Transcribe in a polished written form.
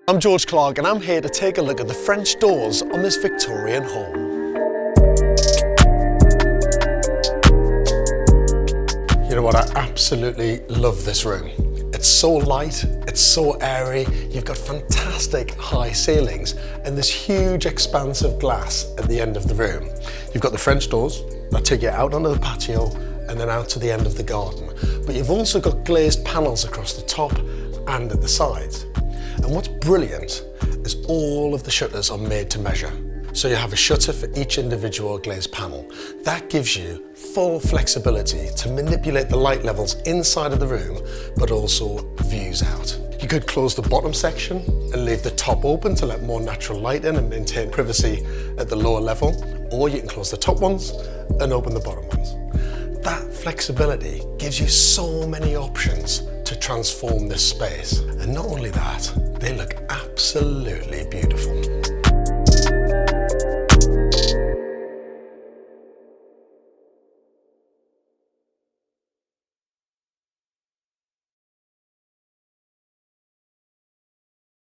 I'm George Clarke and I'm here to take a look at the French doors on this Victorian home. You know what, I absolutely love this room. It's so light, it's so airy, you've got fantastic high ceilings and this huge expanse of glass at the end of the room. You've got the French doors that take you out onto the patio and then out to the end of the garden. But you've also got glazed panels across the top and at the sides. And what's brilliant is all of the shutters are made to measure. So you have a shutter for each individual glazed panel. That gives you full flexibility to manipulate the light levels inside of the room, but also views out. You could close the bottom section and leave the top open to let more natural light in and maintain privacy at the lower level, or you can close the top ones and open the bottom ones. That flexibility gives you so many options to transform this space. And not only that, they look absolutely